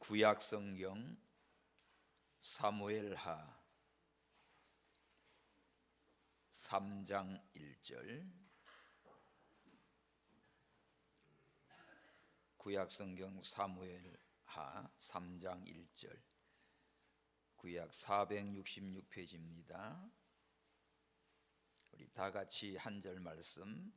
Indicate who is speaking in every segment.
Speaker 1: 구약 성경 사무엘하 3장 1절. 구약 성경 사무엘하 3장 1절. 구약 466페이지입니다. 우리 다 같이 한 절 말씀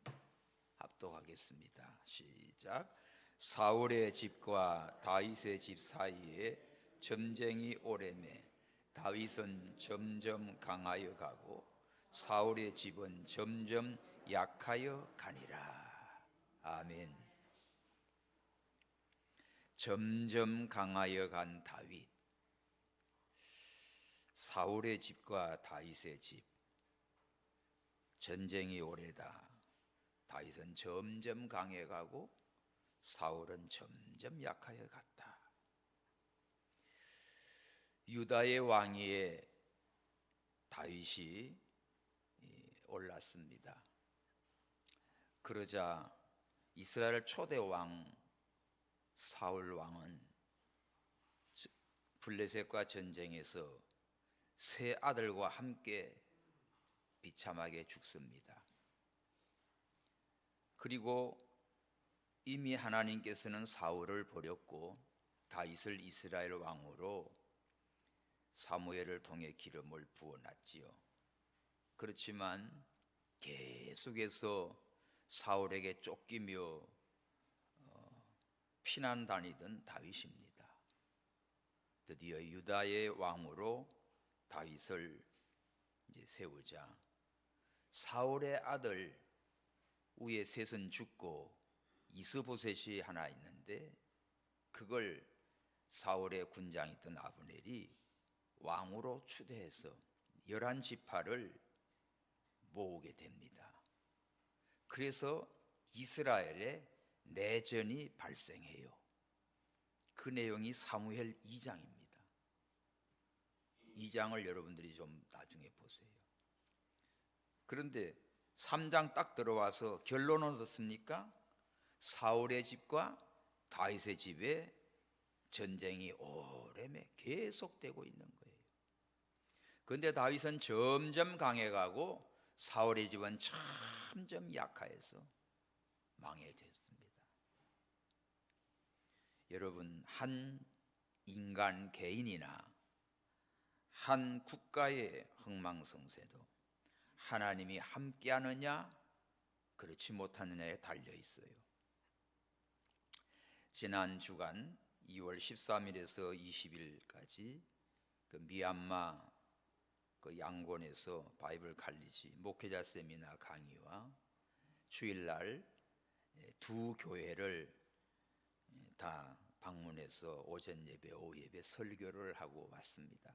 Speaker 1: 합독하겠습니다. 시작. 사울의 집과 다윗의 집 사이에 전쟁이 오래매 다윗은 점점 강하여 가고 사울의 집은 점점 약하여 가니라. 아멘. 점점 강하여 간 다윗. 사울의 집과 다윗의 집, 전쟁이 오래다. 다윗은 점점 강해가고 사울은 점점 약하여 갔다. 유다의 왕위에 다윗이 올랐습니다. 그러자 이스라엘 초대 왕 사울 왕은 블레셋과 전쟁에서 세 아들과 함께 비참하게 죽습니다. 그리고 이미 하나님께서는 사울을 버렸고 다윗을 이스라엘 왕으로 사무엘을 통해 기름을 부어놨지요. 그렇지만 계속해서 사울에게 쫓기며 피난 다니던 다윗입니다. 드디어 유다의 왕으로 다윗을 이제 세우자 사울의 아들 위에 셋은 죽고 이스보셋이 하나 있는데 그걸 사울의 군장이었던 아브넬이 왕으로 추대해서 11지파를 모으게 됩니다. 그래서 이스라엘에 내전이 발생해요. 그 내용이 사무엘 2장입니다. 2장을 여러분들이 좀 나중에 보세요. 그런데 3장 딱 들어와서 결론은 어떻습니까? 사울의 집과 다윗의 집에 전쟁이 오래매 계속되고 있는 거예요. 그런데 다윗은 점점 강해가고 사울의 집은 점점 약화해서 망해졌습니다. 여러분, 한 인간 개인이나 한 국가의 흥망성쇠도 하나님이 함께하느냐 그렇지 못하느냐에 달려 있어요. 지난 주간 2월 13일에서 20일까지 그 미얀마 그 양곤에서 바이블 칼리지 목회자 세미나 강의와 주일날 두 교회를 다 방문해서 오전 예배, 오후 예배 설교를 하고 왔습니다.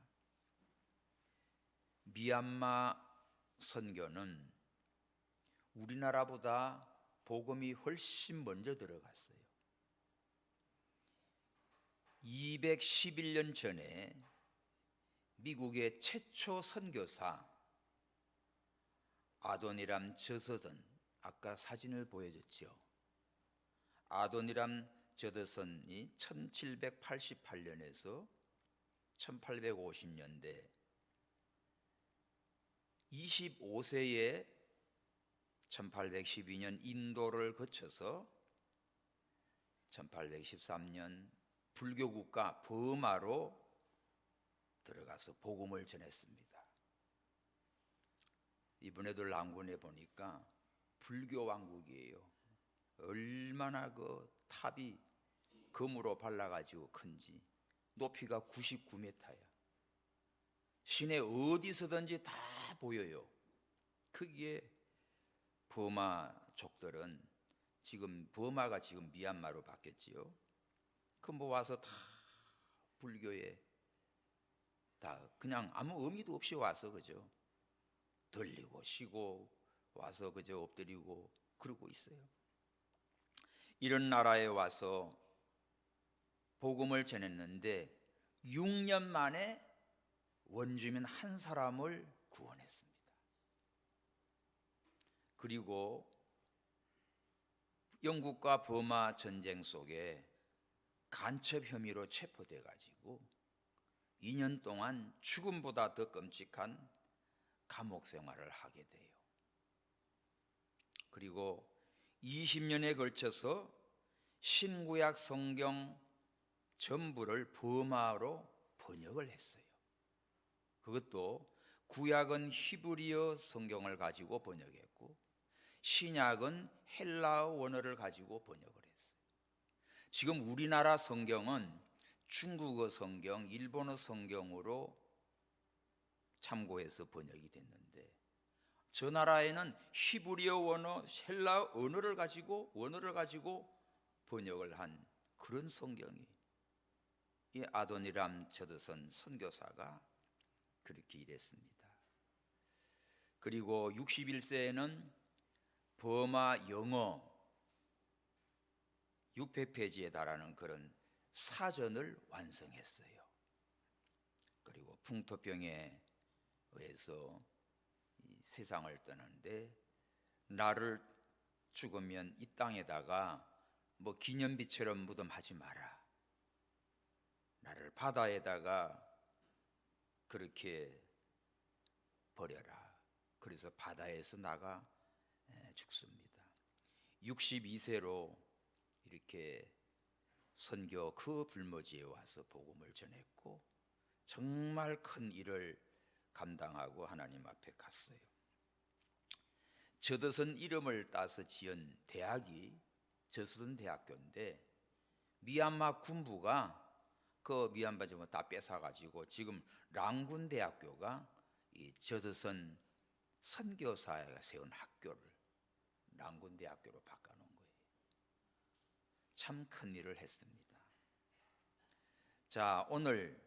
Speaker 1: 미얀마 선교는 우리나라보다 복음이 훨씬 먼저 들어갔어요. 211년 전에 미국의 최초 선교사 아도니람 저서전, 아까 사진을 보여줬죠. 아도니람 저서전이 1788년에서 1850년대 25세에 1812년 인도를 거쳐서 1813년 불교 국가 버마로 들어가서 복음을 전했습니다. 이번에도 랑군에 보니까 불교 왕국이에요. 얼마나 그 탑이 금으로 발라가지고 큰지 높이가 99m야. 시내 어디서든지 다 보여요. 거기에 버마족들은 지금 버마가 지금 미얀마로 바뀌었지요. 그 뭐 와서 다 불교에 다 그냥 아무 의미도 없이 와서 그죠. 들리고 쉬고 와서 그저 엎드리고 그러고 있어요. 이런 나라에 와서 복음을 전했는데 6년 만에 원주민 한 사람을 구원했습니다. 그리고 영국과 버마 전쟁 속에 간첩 혐의로 체포돼 가지고 2년 동안 죽음보다 더 끔찍한 감옥 생활을 하게 돼요. 그리고 20년에 걸쳐서 신구약 성경 전부를 버마어로 번역을 했어요. 그것도 구약은 히브리어 성경을 가지고 번역했고 신약은 헬라어 원어를 가지고 번역을 했어요. 지금 우리나라 성경은 중국어 성경, 일본어 성경으로 참고해서 번역이 됐는데 저 나라에는 히브리어 원어, 헬라어 원어를 가지고 번역을 한 그런 성경이 이 아도니람 저드선 선교사가 그렇게 일했습니다. 그리고 61세에는 버마 영어 600페이지에 달하는 그런 사전을 완성했어요. 그리고 풍토병에 의해서 이 세상을 떠나는데 나를 죽으면 이 땅에다가 뭐 기념비처럼 무덤하지 마라. 나를 바다에다가 그렇게 버려라. 그래서 바다에서 나가 죽습니다. 62세로 이렇게 선교 그 불모지에 와서 복음을 전했고 정말 큰 일을 감당하고 하나님 앞에 갔어요. 저드선 이름을 따서 지은 대학이 저드선 대학교인데 미얀마 군부가 그 미얀마 좀 다 뺏어가지고 지금 랑군 대학교가 이 저드선 선교사가 세운 학교를 랑군 대학교로 바꿔놓은 거예요. 참 큰 일을 했습니다. 자, 오늘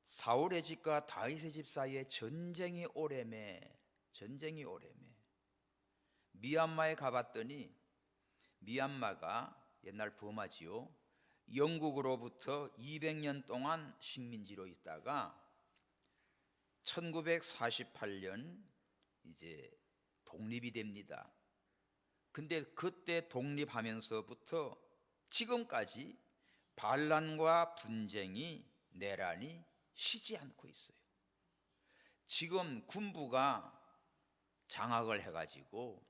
Speaker 1: 사울의 집과 다윗의 집 사이에 전쟁이 오래매 미얀마에 가봤더니 미얀마가 옛날 버마지요. 영국으로부터 200년 동안 식민지로 있다가 1948년 이제 독립이 됩니다. 근데 그때 독립하면서부터 지금까지 반란과 분쟁이 내란이 쉬지 않고 있어요. 지금 군부가 장악을 해가지고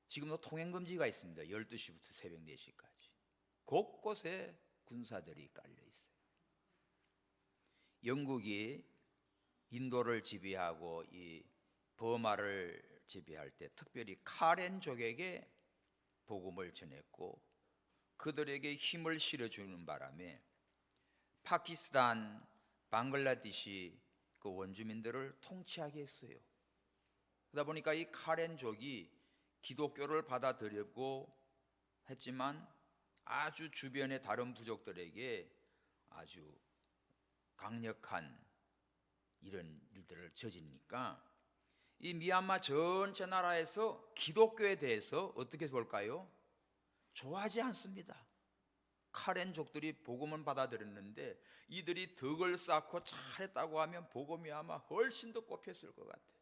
Speaker 1: 지금도 통행금지가 있습니다. 12시부터 새벽 4시까지 곳곳에 군사들이 깔려 있어요. 영국이 인도를 지배하고 이 버마를 지배할 때 특별히 카렌족에게 복음을 전했고 그들에게 힘을 실어주는 바람에 파키스탄, 방글라데시 그 원주민들을 통치하게 했어요. 그러다 보니까 이 카렌족이 기독교를 받아들이고 했지만 아주 주변의 다른 부족들에게 아주 강력한 이런 일들을 저지르니까 이 미얀마 전체 나라에서 기독교에 대해서 어떻게 볼까요? 좋아하지 않습니다. 카렌족들이 복음은 받아들였는데 이들이 덕을 쌓고 잘했다고 하면 복음이 아마 훨씬 더 꼽혔을 것 같아요.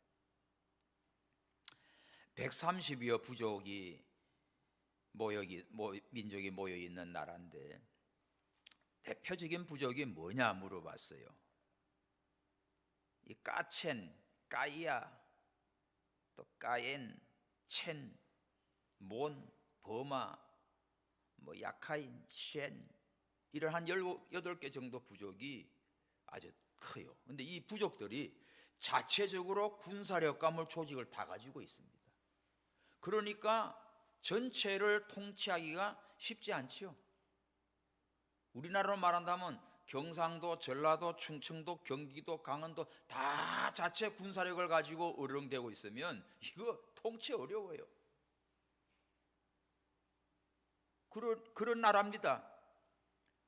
Speaker 1: 130여 부족이 민족이 모여 있는 나라인데 대표적인 부족이 뭐냐 물어봤어요. 이 까첸, 까이야, 또 까엔, 첸, 몬, 버마, 뭐 야카인, 쉔 이런 한 18개 정도 부족이 아주 커요. 근데 이 부족들이 자체적으로 군사력과 조직을 다 가지고 있습니다. 그러니까 전체를 통치하기가 쉽지 않지요. 우리나라로 말한다면 경상도, 전라도, 충청도, 경기도, 강원도 다 자체 군사력을 가지고 어령되고 있으면 이거 통치 어려워요. 그런 나라입니다.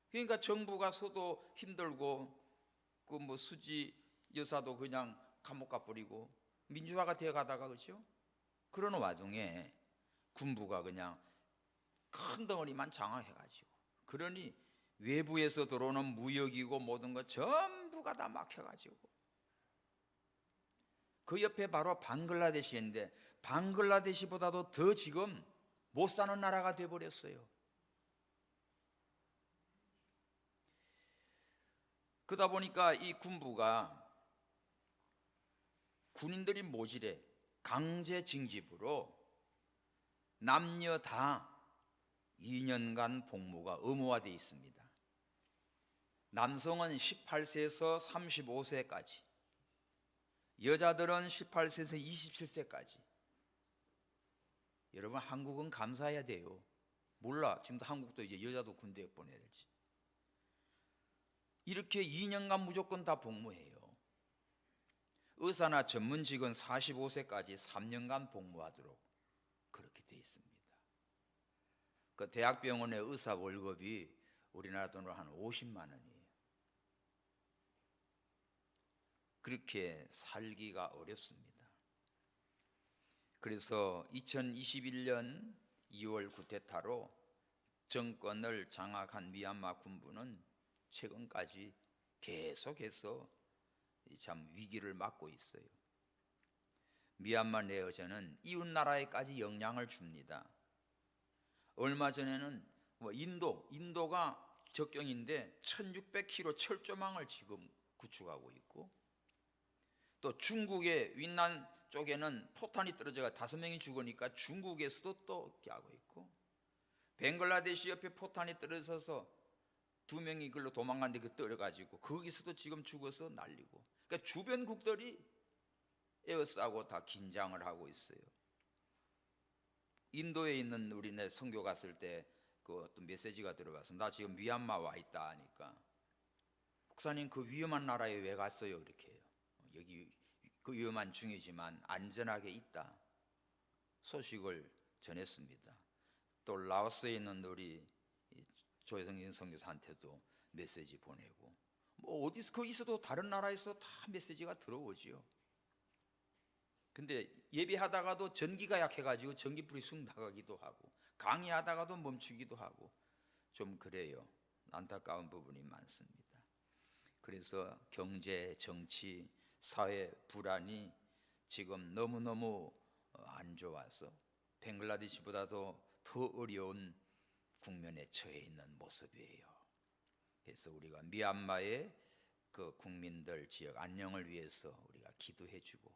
Speaker 1: 그러니까 정부가 서도 힘들고 그 뭐 수지 여사도 그냥 감옥 가버리고 민주화가 되어 가다가 그렇죠? 그런 와중에 군부가 그냥 큰 덩어리만 장악해가지고 그러니 외부에서 들어오는 무역이고 모든 것 전부가 다 막혀가지고 그 옆에 바로 방글라데시인데 방글라데시보다도 더 지금 못 사는 나라가 돼버렸어요. 그러다 보니까 이 군부가 군인들이 모질해 강제 징집으로 남녀 다 2년간 복무가 의무화되어 있습니다. 남성은 18세에서 35세까지, 여자들은 18세에서 27세까지. 여러분, 한국은 감사해야 돼요. 몰라, 지금도 한국도 이제 여자도 군대에 보내야 될지. 이렇게 2년간 무조건 다 복무해요. 의사나 전문직은 45세까지 3년간 복무하도록 그렇게 되어 있습니다. 그 대학병원의 의사 월급이 우리나라 돈으로 한 50만 원이에요. 그렇게 살기가 어렵습니다. 그래서 2021년 2월 쿠데타로 정권을 장악한 미얀마 군부는 최근까지 계속해서 참 위기를 맞고 있어요. 미얀마 내에서는 이웃 나라에까지 영향을 줍니다. 얼마 전에는 인도가 접경인데 1600km 철조망을 지금 구축하고 있고, 또 중국의 윈난 쪽에는 포탄이 떨어져가 5명이 죽으니까 중국에서도 또 이렇게 하고 있고, 벵글라데시 옆에 포탄이 떨어져서 2명이 글로 도망갔는데 그 떨어가지고 거기서도 지금 죽어서 난리고, 그러니까 주변국들이 에어싸고 다 긴장을 하고 있어요. 인도에 있는 우리네 선교 갔을 때 그 어떤 메시지가 들어와서 나 지금 미얀마 와 있다 하니까, 목사님 그 위험한 나라에 왜 갔어요? 이렇게 해요. 여기 그 위험한 중이지만 안전하게 있다 소식을 전했습니다. 또 라오스에 있는 우리 조혜성 선교사한테도 메시지 보내고, 뭐 어디서 거기서도 다른 나라에서 다 메시지가 들어오지요. 근데 예배하다가도 전기가 약해가지고 전기불이 쑥 나가기도 하고, 강의하다가도 멈추기도 하고, 좀 그래요. 안타까운 부분이 많습니다. 그래서 경제, 정치, 사회 불안이 지금 너무너무 안 좋아서 벵글라데시보다도 더 어려운 국면에 처해 있는 모습이에요. 그래서 우리가 미얀마의 그 국민들 지역 안녕을 위해서 우리가 기도해주고,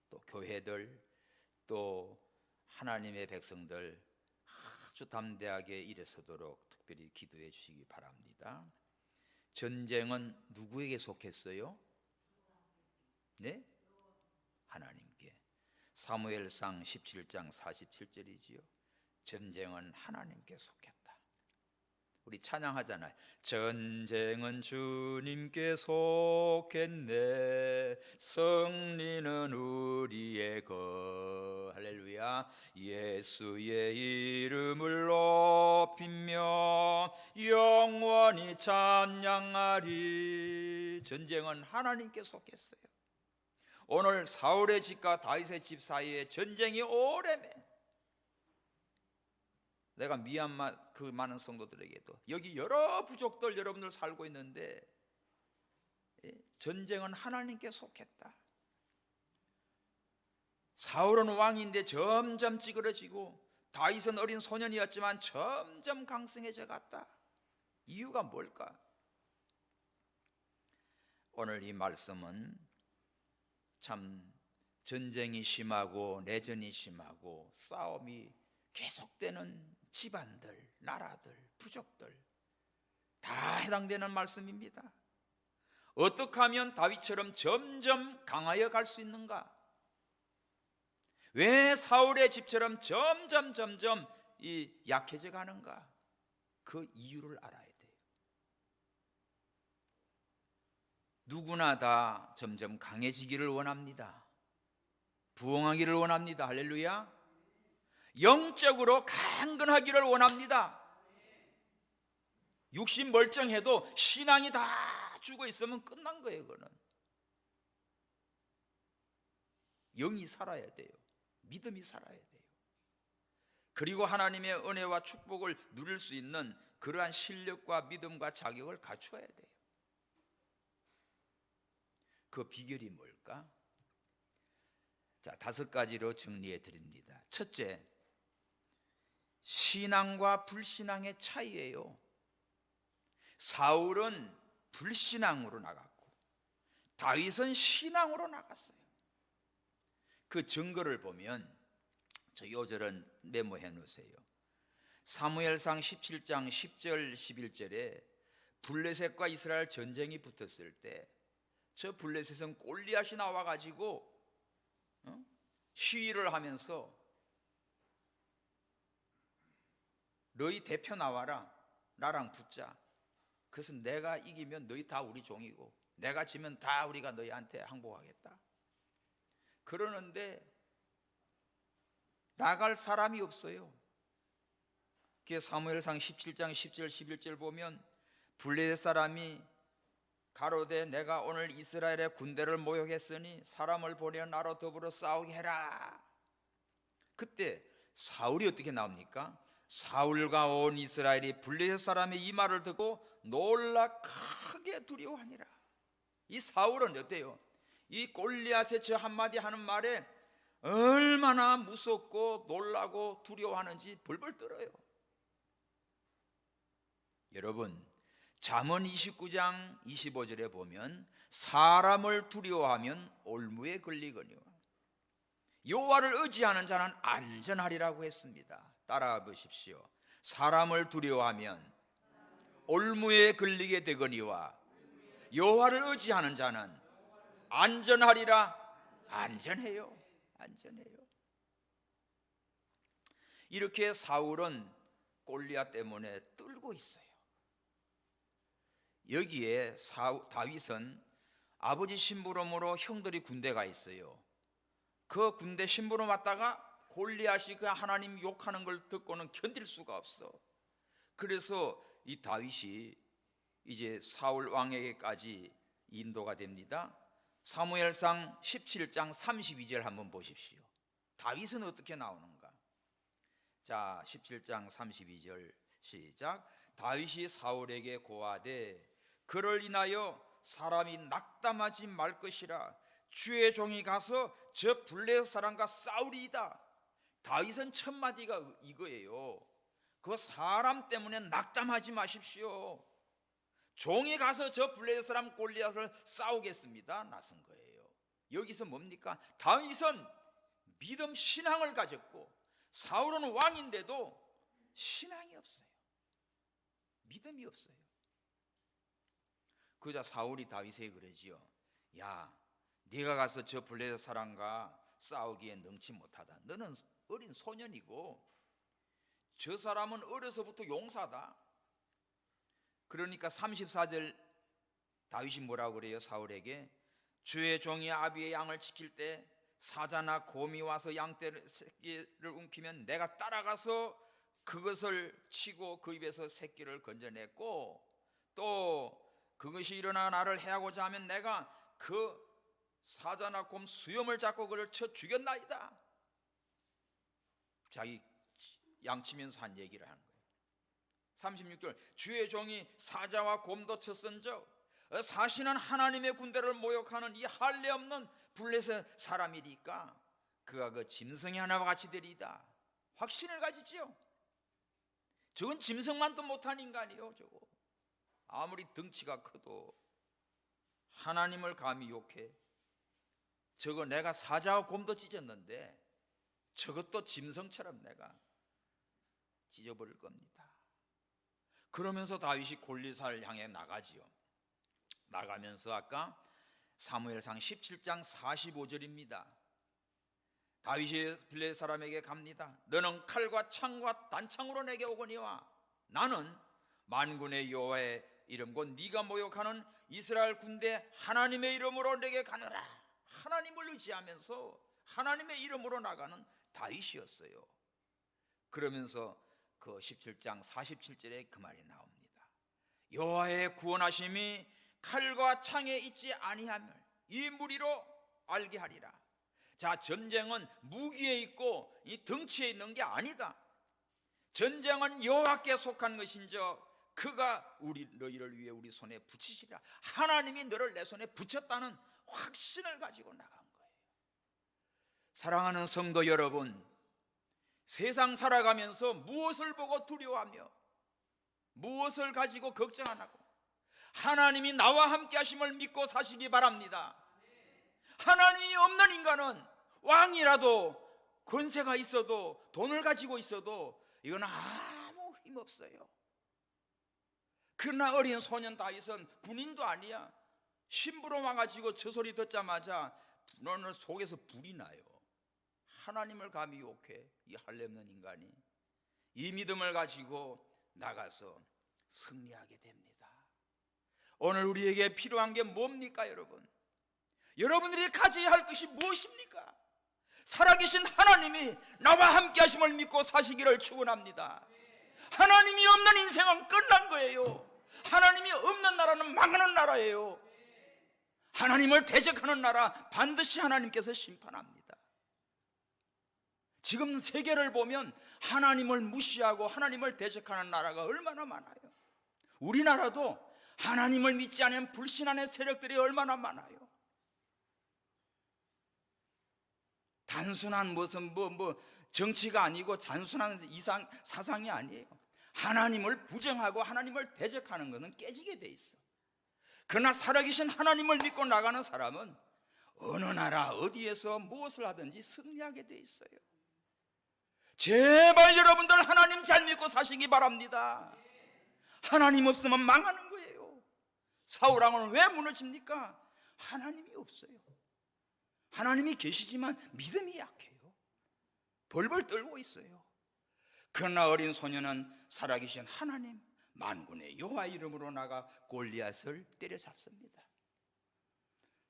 Speaker 1: 또 교회들, 또 하나님의 백성들 아주 담대하게 일어서도록 특별히 기도해 주시기 바랍니다. 전쟁은 누구에게 속했어요? 네? 하나님께. 사무엘상 17장 47절이지요. 전쟁은 하나님께 속했다. 우리 찬양하잖아요. 전쟁은 주님께 속했네, 승리는 우리의 것. 할렐루야. 예수의 이름을 높이며 영원히 찬양하리. 전쟁은 하나님께 속했어요. 오늘 사울의 집과 다윗의 집 사이에 전쟁이 오래매. 내가 미얀마 그 많은 성도들에게도, 여기 여러 부족들 여러분들 살고 있는데 전쟁은 하나님께 속했다. 사울은 왕인데 점점 찌그러지고, 다윗은 어린 소년이었지만 점점 강성해져 갔다. 이유가 뭘까? 오늘 이 말씀은 참 전쟁이 심하고 내전이 심하고 싸움이 계속되는 집안들, 나라들, 부족들 다 해당되는 말씀입니다. 어떻게 하면 다윗처럼 점점 강하여 갈 수 있는가? 왜 사울의 집처럼 점점 약해져 가는가? 그 이유를 알아야 돼요. 누구나 다 점점 강해지기를 원합니다. 부흥하기를 원합니다. 할렐루야. 영적으로 강건하기를 원합니다. 육신 멀쩡해도 신앙이 다 죽어 있으면 끝난 거예요. 그거는 영이 살아야 돼요. 믿음이 살아야 돼요. 그리고 하나님의 은혜와 축복을 누릴 수 있는 그러한 실력과 믿음과 자격을 갖추어야 돼요. 그 비결이 뭘까? 자, 5가지로 정리해 드립니다. 첫째, 신앙과 불신앙의 차이예요. 사울은 불신앙으로 나갔고 다윗은 신앙으로 나갔어요. 그 증거를 보면 저 요절은 메모해 놓으세요. 사무엘상 17장 10절 11절에 블레셋과 이스라엘 전쟁이 붙었을 때 저 블레셋은 골리앗이 나와가지고 시위를 하면서 너희 대표 나와라, 나랑 붙자. 그래서 내가 이기면 너희 다 우리 종이고 내가 지면 다 우리가 너희한테 항복하겠다. 그러는데 나갈 사람이 없어요. 사무엘상 17장 10절 11절 보면 블레셋 사람이 가로되 내가 오늘 이스라엘의 군대를 모욕했으니 사람을 보내 나로 더불어 싸우게 해라. 그때 사울이 어떻게 나옵니까? 사울과 온 이스라엘이 블레셋 사람의 이 말을 듣고 놀라 크게 두려워하니라. 이 사울은 어때요? 이 골리앗의 저 한마디 하는 말에 얼마나 무섭고 놀라고 두려워하는지 벌벌 떨어요. 여러분, 잠언 29장 25절에 보면 사람을 두려워하면 올무에 걸리거니와 여호와를 의지하는 자는 안전하리라고 했습니다. 따라가 보십시오. 사람을 두려워하면 올무에 걸리게 되거니와 여호와를 의지하는 자는 안전하리라. 안전해요. 안전해요. 이렇게 사울은 골리앗 때문에 떨고 있어요. 여기에 다윗은 아버지 심부름으로 형들이 군대가 있어요. 그 군대 심부름 왔다가 골리앗이 그 하나님 욕하는 걸 듣고는 견딜 수가 없어. 그래서 이 다윗이 이제 사울 왕에게까지 인도가 됩니다. 사무엘상 17장 32절 한번 보십시오. 다윗은 어떻게 나오는가? 자, 17장 32절 시작. 다윗이 사울에게 고하되 그를 인하여 사람이 낙담하지 말 것이라. 주의 종이 가서 저 블레셋 사람과 싸우리이다. 다윗은 첫 마디가 이거예요. 그 사람 때문에 낙담하지 마십시오. 종이 가서 저 블레셋 사람 골리앗을 싸우겠습니다. 나선 거예요. 여기서 뭡니까? 다윗은 믿음 신앙을 가졌고 사울은 왕인데도 신앙이 없어요. 믿음이 없어요. 그러자 사울이 다윗에게 그러지요. 야, 네가 가서 저 블레셋 사람과 싸우기에 능치 못하다. 너는 어린 소년이고 저 사람은 어려서부터 용사다. 그러니까 34절 다윗이 뭐라고 그래요? 사울에게 주의 종이 아비의 양을 지킬 때 사자나 곰이 와서 양떼 새끼를 움키면 내가 따라가서 그것을 치고 그 입에서 새끼를 건져냈고 또 그것이 일어나 나를 해하고자 하면 내가 그 사자나 곰 수염을 잡고 그를 쳐 죽였나이다. 자기 양치면서 한 얘기를 하는 거예요. 36절 주의 종이 사자와 곰도 쳤은즉 사신은 하나님의 군대를 모욕하는 이 할례 없는 블레셋 사람이니까 그가 그 짐승이 하나와 같이 되리이다. 확신을 가지지요. 저건 짐승만도 못한 인간이요. 저거 아무리 덩치가 커도 하나님을 감히 욕해. 저거 내가 사자와 곰도 찢었는데 저것도 짐승처럼 내가 찢어버릴 겁니다. 그러면서 다윗이 골리앗을 향해 나가지요. 나가면서 아까 사무엘상 17장 45절입니다. 다윗이 블레셋 사람에게 갑니다. 너는 칼과 창과 단창으로 내게 오거니와 나는 만군의 여호와의 이름 곧 네가 모욕하는 이스라엘 군대 하나님의 이름으로 내게 가노라. 하나님을 의지하면서 하나님의 이름으로 나가는 다윗이었어요. 그러면서 그 17장 47절에 그 말이 나옵니다. 여호와의 구원하심이 칼과 창에 있지 아니함을 이 무리로 알게 하리라. 자, 전쟁은 무기에 있고 이 덩치에 있는 게 아니다. 전쟁은 여호와께 속한 것인저 그가 너희를 위해 우리 손에 붙이시라. 하나님이 너를 내 손에 붙였다는 확신을 가지고 나간 거예요. 사랑하는 성도 여러분, 세상 살아가면서 무엇을 보고 두려워하며 무엇을 가지고 걱정 안 하고 하나님이 나와 함께 하심을 믿고 사시기 바랍니다. 하나님이 없는 인간은 왕이라도 권세가 있어도 돈을 가지고 있어도 이건 아무 힘없어요. 그러나 어린 소년 다윗은 군인도 아니야. 심부름 와가지고 저 소리 듣자마자 너는 속에서 불이 나요. 하나님을 감히 욕해, 이 할례 없는 인간이. 이 믿음을 가지고 나가서 승리하게 됩니다. 오늘 우리에게 필요한 게 뭡니까, 여러분? 여러분들이 가져야 할 것이 무엇입니까? 살아계신 하나님이 나와 함께 하심을 믿고 사시기를 축원합니다. 하나님이 없는 인생은 끝난 거예요. 하나님이 없는 나라는 망하는 나라예요. 하나님을 대적하는 나라 반드시 하나님께서 심판합니다. 지금 세계를 보면 하나님을 무시하고 하나님을 대적하는 나라가 얼마나 많아요. 우리나라도 하나님을 믿지 않은 불신하는 세력들이 얼마나 많아요. 단순한 무슨 정치가 아니고 단순한 사상이 아니에요. 하나님을 부정하고 하나님을 대적하는 것은 깨지게 돼 있어. 그러나 살아계신 하나님을 믿고 나가는 사람은 어느 나라 어디에서 무엇을 하든지 승리하게 돼 있어요. 제발 여러분들 하나님 잘 믿고 사시기 바랍니다. 하나님 없으면 망하는 거예요. 사울왕은 왜 무너집니까? 하나님이 없어요. 하나님이 계시지만 믿음이 약해요. 벌벌 떨고 있어요. 그러나 어린 소년은 살아계신 하나님 만군의 여호와 이름으로 나가 골리앗을 때려잡습니다.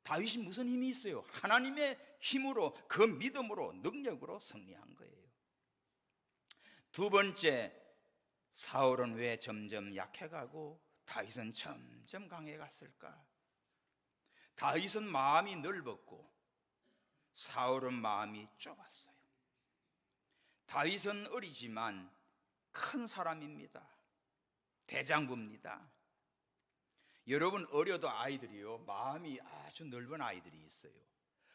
Speaker 1: 다윗이 무슨 힘이 있어요? 하나님의 힘으로, 그 믿음으로, 능력으로 승리한 거예요. 두 번째, 사울은 왜 점점 약해가고 다윗은 점점 강해갔을까? 다윗은 마음이 넓었고 사울은 마음이 좁았어요. 다윗은 어리지만 큰 사람입니다. 대장부입니다. 여러분, 어려도 아이들이요, 마음이 아주 넓은 아이들이 있어요.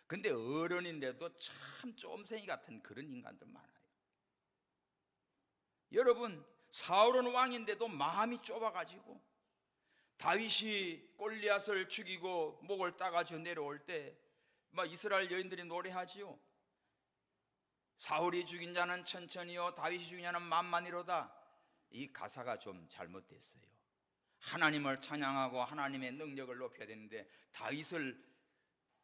Speaker 1: 근데 어른인데도 참 쫌생이 같은 그런 인간들 많아요. 여러분, 사울은 왕인데도 마음이 좁아가지고 다윗이 골리앗을 죽이고 목을 따가지고 내려올 때 막 이스라엘 여인들이 노래하지요. 사울이 죽인 자는 천천히요 다윗이 죽인 자는 만만히로다. 이 가사가 좀 잘못됐어요. 하나님을 찬양하고 하나님의 능력을 높여야 되는데 다윗을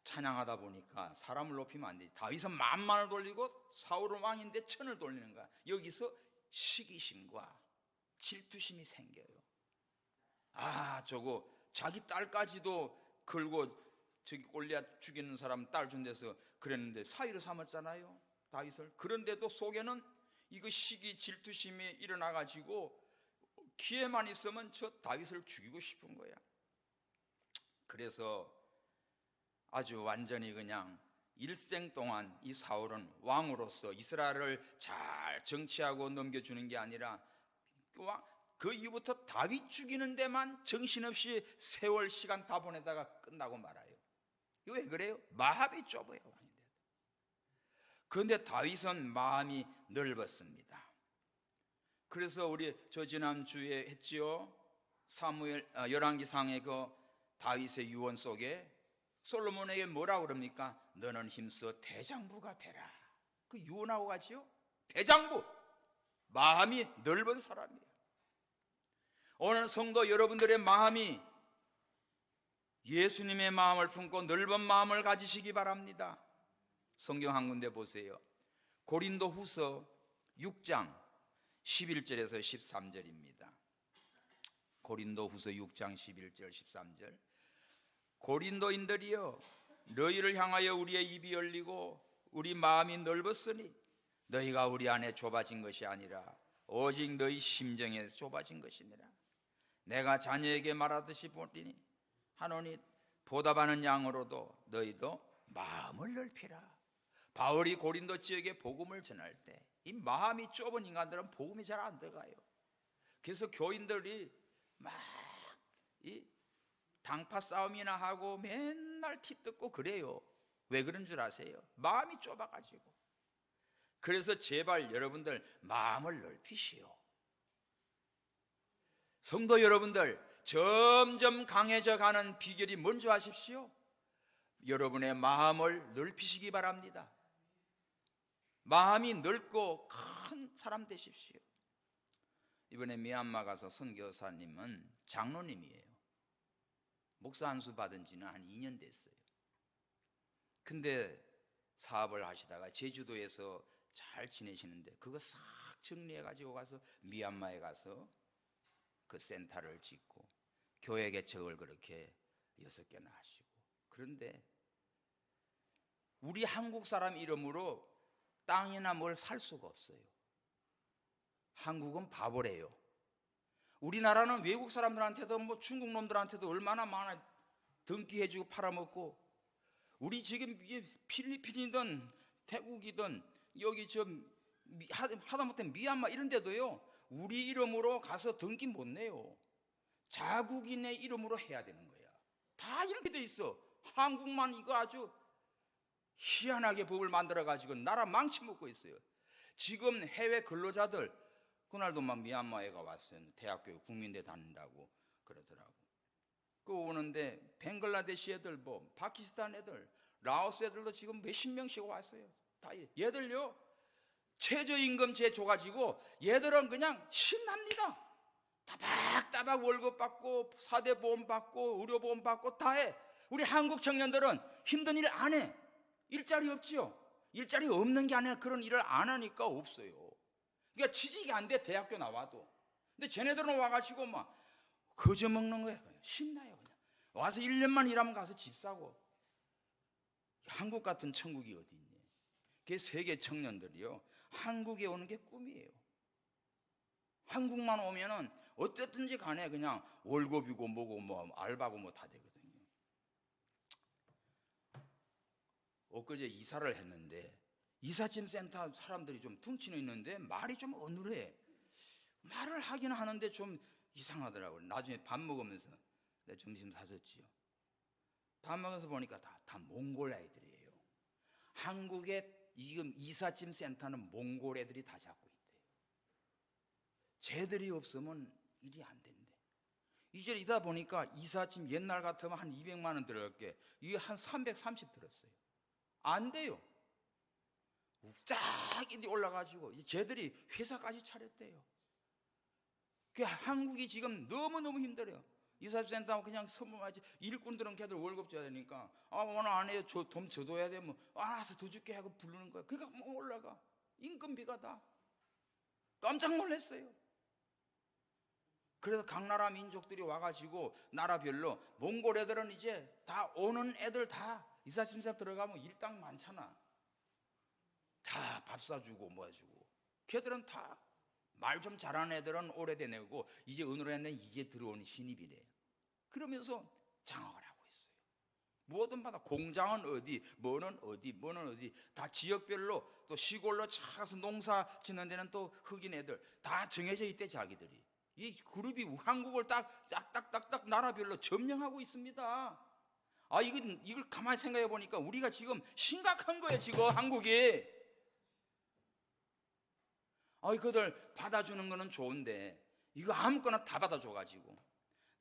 Speaker 1: 찬양하다 보니까 사람을 높이면 안 되지. 다윗은 만만을 돌리고 사울은 왕인데 천을 돌리는 거야. 여기서 시기심과 질투심이 생겨요. 저거 자기 딸까지도 걸고 저기 골리앗 죽이는 사람 딸 준 데서 그랬는데 사위로 삼았잖아요, 다윗을. 그런데도 속에는 이거 시기 질투심이 일어나가지고 기회만 있으면 저 다윗을 죽이고 싶은 거야. 그래서 아주 완전히 그냥 일생 동안 이 사울은 왕으로서 이스라엘을 잘 정치하고 넘겨주는 게 아니라 그 이후부터 다윗 죽이는 데만 정신없이 세월 시간 다 보내다가 끝나고 말아요. 이거 왜 그래요? 마음이 좁아요. 그런데 다윗은 마음이 넓었습니다. 그래서 우리 저 지난주에 했지요. 열왕기상의 그 다윗의 유언 속에 솔로몬에게 뭐라고 그럽니까? 너는 힘써 대장부가 되라. 그 유언하고 같이요. 대장부, 마음이 넓은 사람이에요. 오늘 성도 여러분들의 마음이 예수님의 마음을 품고 넓은 마음을 가지시기 바랍니다. 성경 한 군데 보세요. 고린도 후서 6장 11절에서 13절입니다. 고린도 후서 6장 11절 13절. 고린도인들이여, 너희를 향하여 우리의 입이 열리고 우리 마음이 넓었으니 너희가 우리 안에 좁아진 것이 아니라 오직 너희 심정에서 좁아진 것이니라. 내가 자녀에게 말하듯이 보리니 하노니 보답하는 양으로도 너희도 마음을 넓히라. 바울이 고린도 지역에 복음을 전할 때 이 마음이 좁은 인간들은 복음이 잘 안 들어가요. 그래서 교인들이 막 이 당파 싸움이나 하고 맨날 기뜯고 그래요. 왜 그런 줄 아세요? 마음이 좁아가지고. 그래서 제발 여러분들 마음을 넓히시오. 성도 여러분들, 점점 강해져 가는 비결이 뭔지 아십시오? 여러분의 마음을 넓히시기 바랍니다. 마음이 넓고 큰 사람 되십시오. 이번에 미얀마 가서 선교사님은 장로님이에요. 목사 안수 받은 지는 한 2년 됐어요. 근데 사업을 하시다가 제주도에서 잘 지내시는데 그거 싹 정리해 가지고 가서 미얀마에 가서 그 센터를 짓고 교회 개척을 그렇게 6개나 하시고. 그런데 우리 한국 사람 이름으로 땅이나 뭘 살 수가 없어요. 한국은 바보래요. 우리나라는 외국 사람들한테도 뭐 중국 놈들한테도 얼마나 많아 등기해주고 팔아먹고, 우리 지금 필리핀이든 태국이든 여기 하다못해 미얀마 이런 데도요, 우리 이름으로 가서 등기 못 내요. 자국인의 이름으로 해야 되는 거야. 다 이렇게 돼 있어. 한국만 이거 아주 희한하게 법을 만들어 가지고 나라 망쳐먹고 있어요. 지금 해외 근로자들, 그날도 막 미얀마 애가 왔어요. 대학교 국민대 다닌다고 그러더라고. 그 오는데 벵글라데시 애들, 뭐 파키스탄 애들, 라오스 애들도 지금 몇십 명씩 왔어요. 다 얘들요 최저임금제 줘가지고 얘들은 그냥 신납니다. 따박따박 월급 받고 4대 보험 받고 의료보험 받고 다 해. 우리 한국 청년들은 힘든 일 안 해. 일자리 없지요. 일자리 없는 게 아니라 그런 일을 안 하니까 없어요. 그러니까 취직이 안 돼, 대학교 나와도. 근데 쟤네들은 와가지고 막 거저 먹는 거야. 그냥 신나요. 그냥 와서 1년만 일하면 가서 집 사고. 한국 같은 천국이 어디 있니? 그 세계 청년들이요, 한국에 오는 게 꿈이에요. 한국만 오면은 어쨌든지 간에 그냥 월급이고 뭐고 뭐 알바고 뭐 다 되거든요. 엊그제 이사를 했는데 이삿짐 센터 사람들이 좀 퉁치는 있는데 말이 좀 어눌해. 말을 하긴 하는데 좀 이상하더라고요. 나중에 밥 먹으면서 내가 점심 사줬지요. 밥 먹어서 보니까 다 몽골 애들이에요. 한국의 지금 이삿짐 센터는 몽골 애들이 다 잡고 있대요. 쟤들이 없으면 일이 안 된대. 이제 이다 보니까 이삿짐 옛날 같으면 한 200만 원 들어갈 게 이게 한 330 들었어요. 안 돼요. 쫙 올라가지고 쟤들이 회사까지 차렸대요. 그 한국이 지금 너무너무 힘들어요. 이삿센터 그냥 선물하지. 일꾼들은 걔들 월급 줘야 되니까 오늘 안 해요. 돈 줘둬야 돼. 뭐 알아서 더 줄게 하고 부르는 거야. 그러니까 뭐 올라가. 임금비가 다. 깜짝 놀랐어요. 그래서 각 나라 민족들이 와가지고 나라별로 몽골 애들은 이제 다 오는 애들 다 이삿짐센터 들어가면 일당 많잖아. 다 밥 사주고 뭐 해주고. 걔들은 다 말 좀 잘하는 애들은 오래된 애고 이제 어느 애는 이제 들어오는 신입이래. 그러면서 장악을 하고 있어요. 뭐든 받아. 공장은 어디, 뭐는 어디 다 지역별로, 또 시골로 차서 농사 짓는 데는 또 흑인 애들 다 정해져 있대. 자기들이 이 그룹이 한국을 딱딱딱딱 나라별로 점령하고 있습니다. 이걸 가만히 생각해 보니까 우리가 지금 심각한 거예요. 지금 한국이. 그들 받아주는 거는 좋은데 이거 아무거나 다 받아줘가지고.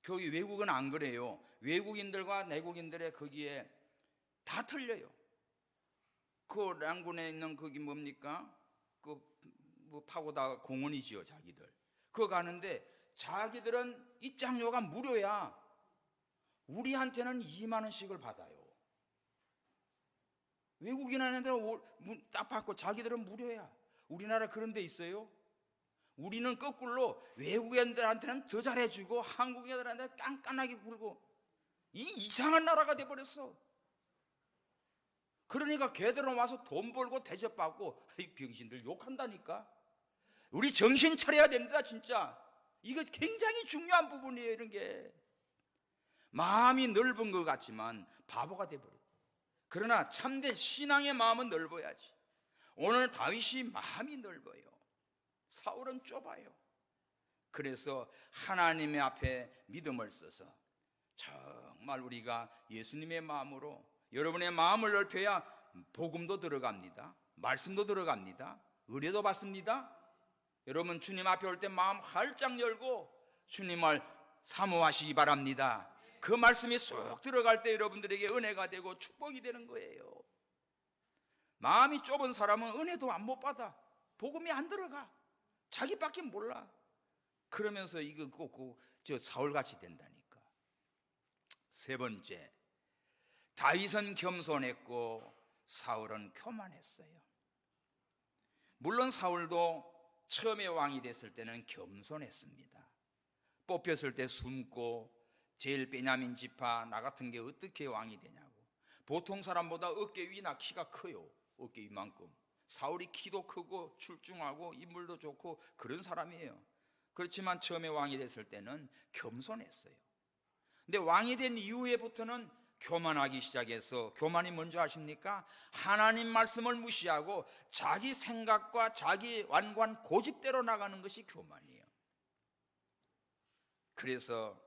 Speaker 1: 거기 외국은 안 그래요. 외국인들과 내국인들의 거기에 다 틀려요. 그 랑군에 있는 거기 뭡니까? 뭐 파고다 공원이지요. 자기들 그거 가는데 자기들은 입장료가 무료야. 우리한테는 2만 원씩을 받아요. 외국인한테는 딱 받고 자기들은 무료야. 우리나라 그런 데 있어요? 우리는 거꾸로 외국인들한테는 더 잘해주고 한국 애들한테 깐깐하게 굴고 이상한 나라가 돼버렸어. 그러니까 걔들은 와서 돈 벌고 대접받고 이 병신들 욕한다니까. 우리 정신 차려야 됩니다. 진짜 이거 굉장히 중요한 부분이에요. 이런 게 마음이 넓은 것 같지만 바보가 돼버려. 그러나 참된 신앙의 마음은 넓어야지. 오늘 다윗이 마음이 넓어요. 사울은 좁아요. 그래서 하나님의 앞에 믿음을 써서 정말 우리가 예수님의 마음으로, 여러분의 마음을 넓혀야 복음도 들어갑니다. 말씀도 들어갑니다. 의뢰도 받습니다. 여러분 주님 앞에 올 때 마음 활짝 열고 주님을 사모하시기 바랍니다. 그 말씀이 쏙 들어갈 때 여러분들에게 은혜가 되고 축복이 되는 거예요. 마음이 좁은 사람은 은혜도 안 못 받아. 복음이 안 들어가. 자기밖에 몰라. 그러면서 이거 꼭 저 사울같이 된다니까. 세 번째, 다윗은 겸손했고 사울은 교만했어요. 물론 사울도 처음에 왕이 됐을 때는 겸손했습니다. 뽑혔을 때 숨고 제일 베냐민 지파 나 같은 게 어떻게 왕이 되냐고. 보통 사람보다 어깨 위나 키가 커요. 어깨 위만큼. 사울이 키도 크고 출중하고 인물도 좋고 그런 사람이에요. 그렇지만 처음에 왕이 됐을 때는 겸손했어요. 근데 왕이 된 이후에부터는 교만하기 시작해서, 교만이 뭔지 아십니까? 하나님 말씀을 무시하고 자기 생각과 자기 완고한 고집대로 나가는 것이 교만이에요. 그래서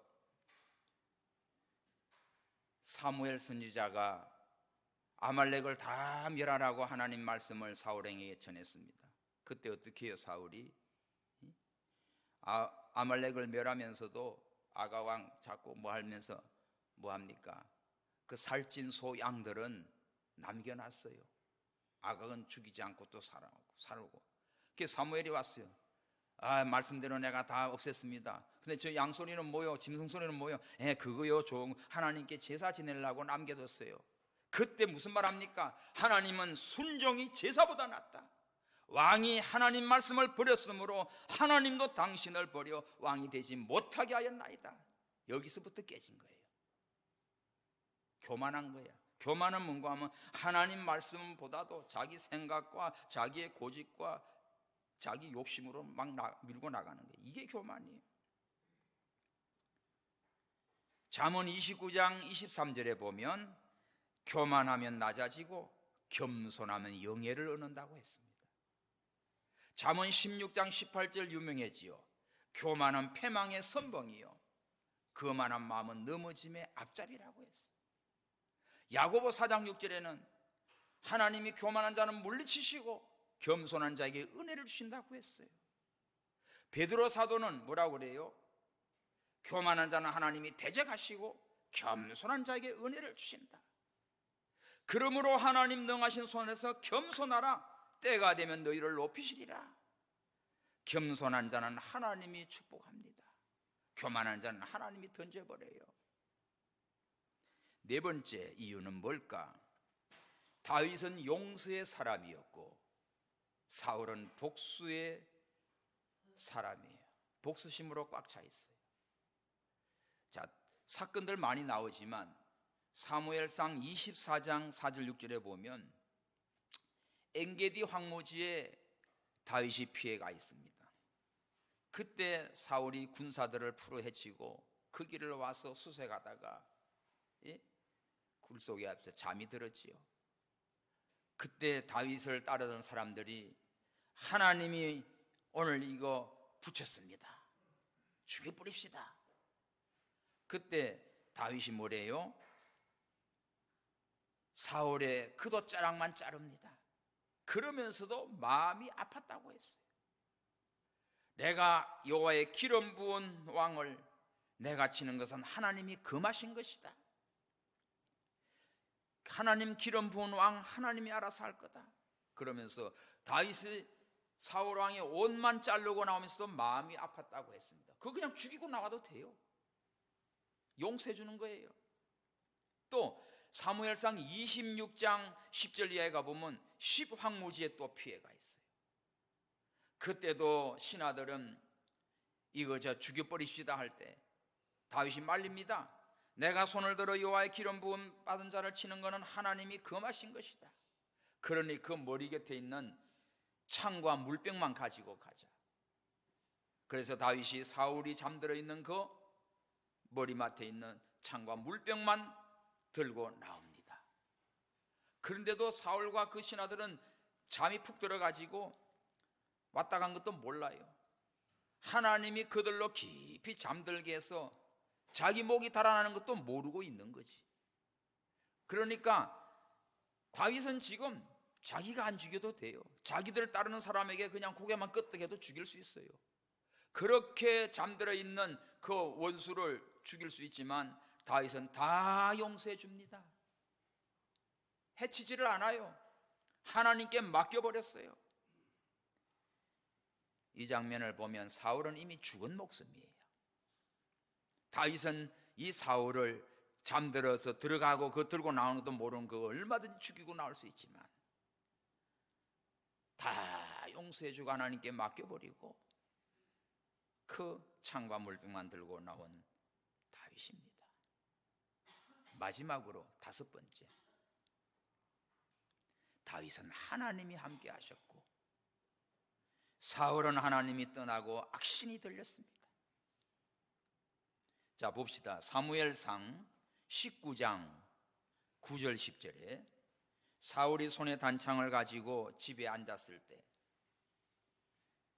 Speaker 1: 사무엘 선지자가 아말렉을 다 멸하라고 하나님 말씀을 사울에게 전했습니다. 그때 어떻게 해요? 사울이 아말렉을 멸하면서도 아가왕 자꾸 뭐 하면서 뭐 합니까? 그 살찐 소 양들은 남겨놨어요. 아각은 죽이지 않고 또 살고. 그게 사무엘이 왔어요. 말씀대로 내가 다 없앴습니다. 근데 저 양소리는 뭐요? 짐승 소리는 뭐요? 그거요, 하나님께 제사 지내려고 남겨뒀어요. 그때 무슨 말 합니까? 하나님은 순종이 제사보다 낫다. 왕이 하나님 말씀을 버렸으므로 하나님도 당신을 버려 왕이 되지 못하게 하였나이다. 여기서부터 깨진 거예요. 교만한 거야. 교만은 뭔가 하면 하나님 말씀보다도 자기 생각과 자기의 고집과 자기 욕심으로 막 밀고 나가는 거예요. 이게 교만이에요. 잠언 29장 23절에 보면 교만하면 낮아지고 겸손하면 영예를 얻는다고 했습니다. 잠언 16장 18절 유명해지요. 교만은 패망의 선봉이요 거만한 마음은 넘어짐의 앞잡이라고 했어요. 야고보 4장 6절에는 하나님이 교만한 자는 물리치시고 겸손한 자에게 은혜를 주신다고 했어요. 베드로 사도는 뭐라고 그래요? 교만한 자는 하나님이 대적하시고 겸손한 자에게 은혜를 주신다. 그러므로 하나님 능하신 손에서 겸손하라. 때가 되면 너희를 높이시리라. 겸손한 자는 하나님이 축복합니다. 교만한 자는 하나님이 던져버려요. 네 번째 이유는 뭘까? 다윗은 용서의 사람이었고 사울은 복수의 사람이에요. 복수심으로 꽉 차 있어요. 자, 사건들 많이 나오지만 사무엘상 24장 4절 6절에 보면 엔게디 황무지에 다윗이 피해가 있습니다. 그때 사울이 군사들을 풀어 헤치고 그 길을 와서 수색하다가 굴 속에 앞서 잠이 들었지요. 그때 다윗을 따르던 사람들이 하나님이 오늘 이거 붙였습니다. 죽여버립시다. 그때 다윗이 뭐래요? 사울의 그도자락만 자릅니다. 그러면서도 마음이 아팠다고 했어요. 내가 여호와의 기름 부은 왕을 내가 치는 것은 하나님이 금하신 것이다. 하나님 기름 부은 왕 하나님이 알아서 할 거다. 그러면서 다윗이 사울 왕의 옷만 자르고 나오면서도 마음이 아팠다고 했습니다. 그거 그냥 죽이고 나와도 돼요. 용서해 주는 거예요. 또 사무엘상 26장 10절 이하에 가보면 10황무지에 또 피해가 있어요. 그때도 신하들은 이거 죽여버립시다 할 때 다윗이 말립니다. 내가 손을 들어 여호와의 기름 부음 받은 자를 치는 것은 하나님이 금하신 것이다. 그러니 그 머리 곁에 있는 창과 물병만 가지고 가자. 그래서 다윗이 사울이 잠들어 있는 그 머리맡에 있는 창과 물병만 들고 나옵니다. 그런데도 사울과 그 신하들은 잠이 푹 들어가지고 왔다 간 것도 몰라요. 하나님이 그들로 깊이 잠들게 해서 자기 목이 달아나는 것도 모르고 있는 거지. 그러니까 다윗은 지금 자기가 안 죽여도 돼요. 자기들 따르는 사람에게 그냥 고개만 끄덕여도 죽일 수 있어요. 그렇게 잠들어 있는 그 원수를 죽일 수 있지만 다윗은 다 용서해 줍니다. 해치지를 않아요. 하나님께 맡겨버렸어요. 이 장면을 보면 사울은 이미 죽은 목숨이에요. 다윗은 이 사울을 잠들어서 들어가고 그 들고 나오는 것도 모르는 거 얼마든지 죽이고 나올 수 있지만 다 용서해주고 하나님께 맡겨버리고 그 창과 물병만 들고 나온 다윗입니다. 마지막으로 5번째, 다윗은 하나님이 함께 하셨고 사울은 하나님이 떠나고 악신이 들렸습니다. 자, 봅시다. 사무엘상 19장 9절 10절에 사울이 손에 단창을 가지고 집에 앉았을 때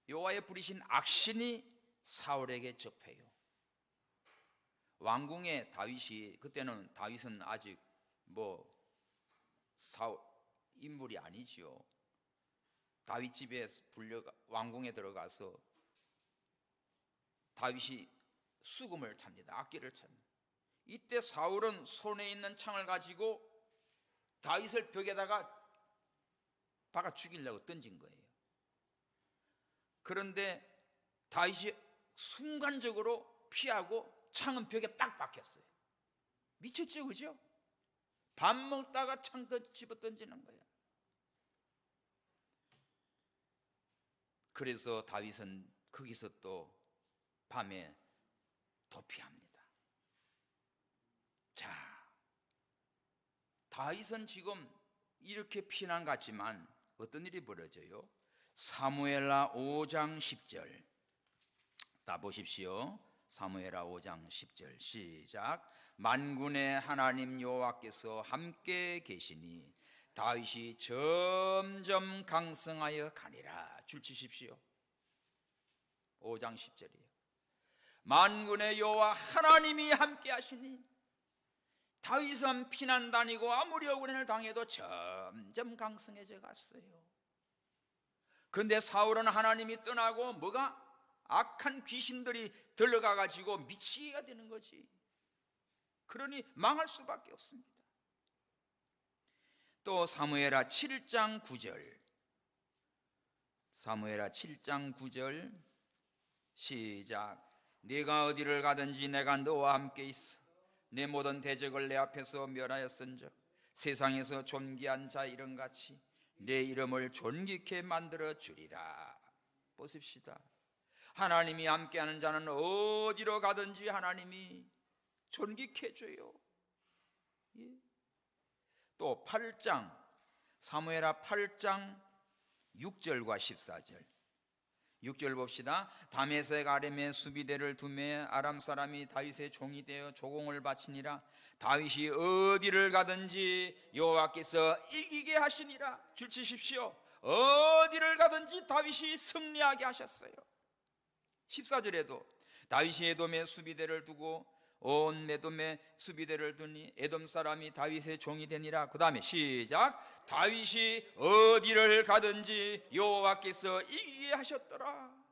Speaker 1: 여호와의 부리신 악신이 사울에게 접해요. 왕궁의 다윗이, 그때는 다윗은 아직 사울 인물이 아니지요. 다윗 집에 왕궁에 들어가서 다윗이 수금을 탑니다. 악기를 찹니다. 이때 사울은 손에 있는 창을 가지고 다윗을 벽에다가 박아 죽이려고 던진 거예요. 그런데 다윗이 순간적으로 피하고 창은 벽에 딱 박혔어요. 미쳤죠, 그죠? 밥 먹다가 창 집어 던지는 거예요. 그래서 다윗은 거기서 또 밤에 도피합니다. 자, 다윗은 지금 이렇게 피난 같지만 어떤 일이 벌어져요? 사무엘하 5장 10절 다 보십시오. 사무엘하 5장 10절 시작. 만군의 하나님 여호와께서 함께 계시니 다윗이 점점 강성하여 가니라. 줄 치십시오. 5장 10절이에요. 만군의 여호와 하나님이 함께 하시니 다윗은 피난 다니고 아무리 억울한을 당해도 점점 강성해져 갔어요. 그런데 사울은 하나님이 떠나고 뭐가? 악한 귀신들이 들어가 가지고 미치게가 되는 거지. 그러니 망할 수밖에 없습니다. 또 사무엘하 7장 9절 사무엘하 7장 9절 시작. 네가 어디를 가든지 내가 너와 함께 있어 내 모든 대적을 내 앞에서 멸하였은즉 세상에서 존귀한 자 이름같이 내 이름을 존귀케 만들어 주리라. 보십시다. 하나님이 함께하는 자는 어디로 가든지 하나님이 존귀케 해줘요. 예. 또 8장 사무엘하 8장 6절과 14절 6절 봅시다. 다메섹 아람에 수비대를 두매 아람 사람이 다윗의 종이 되어 조공을 바치니라. 다윗이 어디를 가든지 여호와께서 이기게 하시니라. 줄 치십시오. 어디를 가든지 다윗이 승리하게 하셨어요. 14절에도 다윗이 에돔에 수비대를 두고 온 에돔에 수비대를 두니 에돔 사람이 다윗의 종이 되니라. 그 다음에 시작. 다윗이 어디를 가든지 여호와께서 이기게 하셨더라.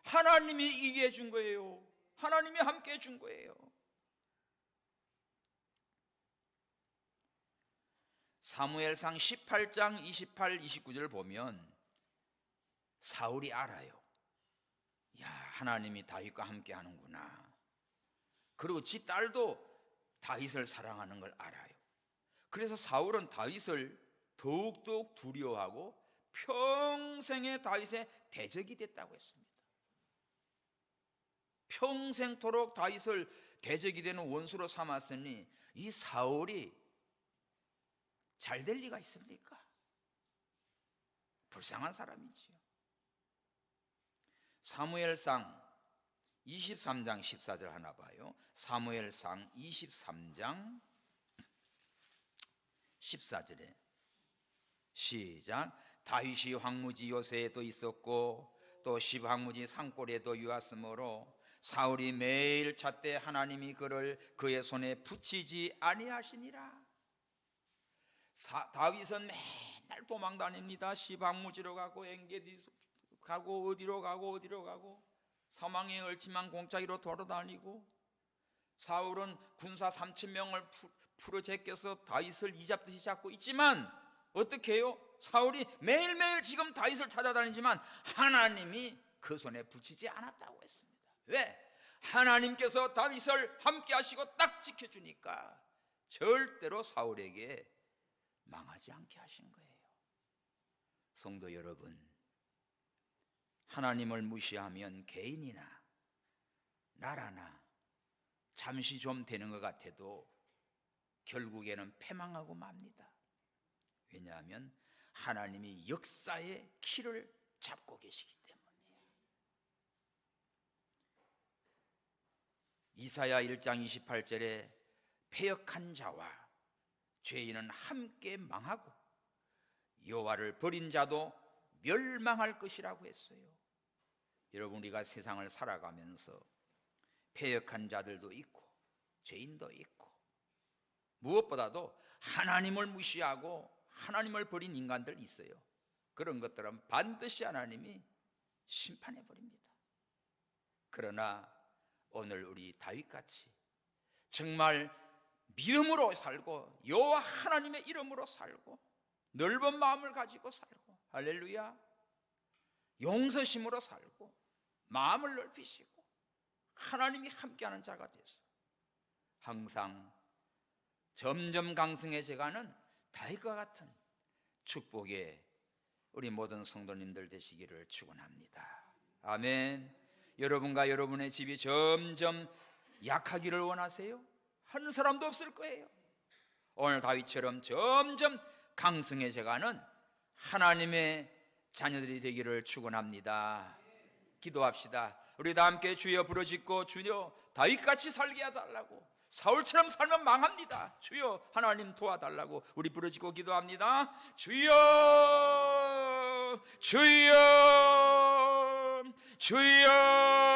Speaker 1: 하나님이 이기게 해준 거예요. 하나님이 함께 해준 거예요. 사무엘상 18장 28, 29절을 보면 사울이 알아요. 야, 하나님이 다윗과 함께 하는구나. 그리고 지 딸도 다윗을 사랑하는 걸 알아요. 그래서 사울은 다윗을 더욱더욱 두려워하고 평생에 다윗의 대적이 됐다고 했습니다. 평생토록 다윗을 대적이 되는 원수로 삼았으니 이 사울이 잘 될 리가 있습니까? 불쌍한 사람이지요. 사무엘상 23장 14절 하나 봐요. 사무엘상 23장 14절에 시작. 다윗이 황무지 요새에도 있었고 또 시브황무지 산골에도 유았으므로 사울이 매일 찾되 하나님이 그를 그의 손에 붙이지 아니하시니라. 다윗은 맨날 도망다닙니다. 시브황무지로 가고 엔게디 가고 어디로 가고 사망의 얼지만 공짜기로 돌아다니고, 사울은 군사 3,000명을 풀어 제껴서 다윗을 이잡듯이 잡고 있지만 어떻게 해요? 사울이 매일매일 지금 다윗을 찾아다니지만 하나님이 그 손에 붙이지 않았다고 했습니다. 왜? 하나님께서 다윗을 함께 하시고 딱 지켜주니까 절대로 사울에게 망하지 않게 하신 거예요. 성도 여러분, 하나님을 무시하면 개인이나 나라나 잠시 좀 되는 것 같아도 결국에는 패망하고 맙니다. 왜냐하면 하나님이 역사의 키를 잡고 계시기 때문이에요. 이사야 1장 28절에 패역한 자와 죄인은 함께 망하고 여호와를 버린 자도 멸망할 것이라고 했어요. 여러분, 우리가 세상을 살아가면서 패역한 자들도 있고 죄인도 있고, 무엇보다도 하나님을 무시하고 하나님을 버린 인간들 있어요. 그런 것들은 반드시 하나님이 심판해 버립니다. 그러나 오늘 우리 다윗같이 정말 믿음으로 살고 여호와 하나님의 이름으로 살고 넓은 마음을 가지고 살고, 할렐루야, 용서심으로 살고 마음을 넓히시고 하나님이 함께하는 자가 돼서 항상 점점 강성해져가는 다윗과 같은 축복의 우리 모든 성도님들 되시기를 축원합니다. 아멘. 여러분과 여러분의 집이 점점 약하기를 원하세요? 한 사람도 없을 거예요. 오늘 다윗처럼 점점 강성해져가는 하나님의 자녀들이 되기를 축원합니다. 기도합시다. 우리 다 함께 주여 부르짖고, 주여 다윗같이 살게 해달라고. 사울처럼 살면 망합니다. 주여 하나님 도와달라고 우리 부르짖고 기도합니다. 주여, 주여, 주여.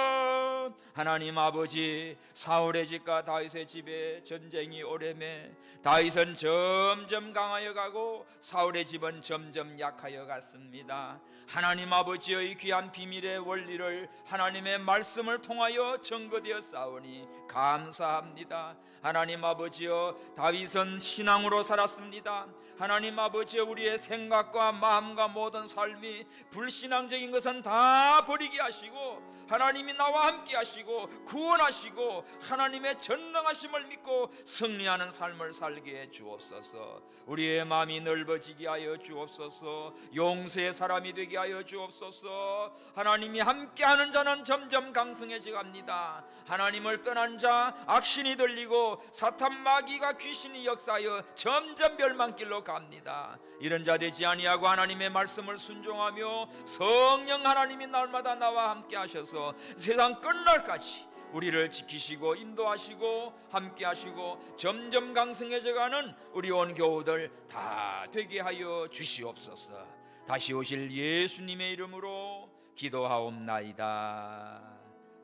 Speaker 1: 하나님 아버지, 사울의 집과 다윗의 집에 전쟁이 오래매 다윗은 점점 강하여 가고 사울의 집은 점점 약하여 갔습니다. 하나님 아버지의 귀한 비밀의 원리를 하나님의 말씀을 통하여 증거되어 싸우니 감사합니다. 하나님 아버지여, 다윗은 신앙으로 살았습니다. 하나님 아버지여, 우리의 생각과 마음과 모든 삶이 불신앙적인 것은 다 버리게 하시고 하나님이 나와 함께 하시고 구원하시고 하나님의 전능하심을 믿고 승리하는 삶을 살게 해 주옵소서. 우리의 마음이 넓어지게 하여 주옵소서. 용서의 사람이 되게 하여 주옵소서. 하나님이 함께하는 자는 점점 강성해져 갑니다. 하나님을 떠난 자 악신이 들리고 사탄 마귀가 귀신이 역사하여 점점 멸망길로 갑니다. 이런 자 되지 아니하고 하나님의 말씀을 순종하며 성령 하나님이 날마다 나와 함께 하셔서 세상 끝날까지 우리를 지키시고 인도하시고 함께 하시고 점점 강성해져가는 우리 온 교우들 다 되게 하여 주시옵소서. 다시 오실 예수님의 이름으로 기도하옵나이다.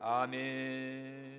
Speaker 1: 아멘.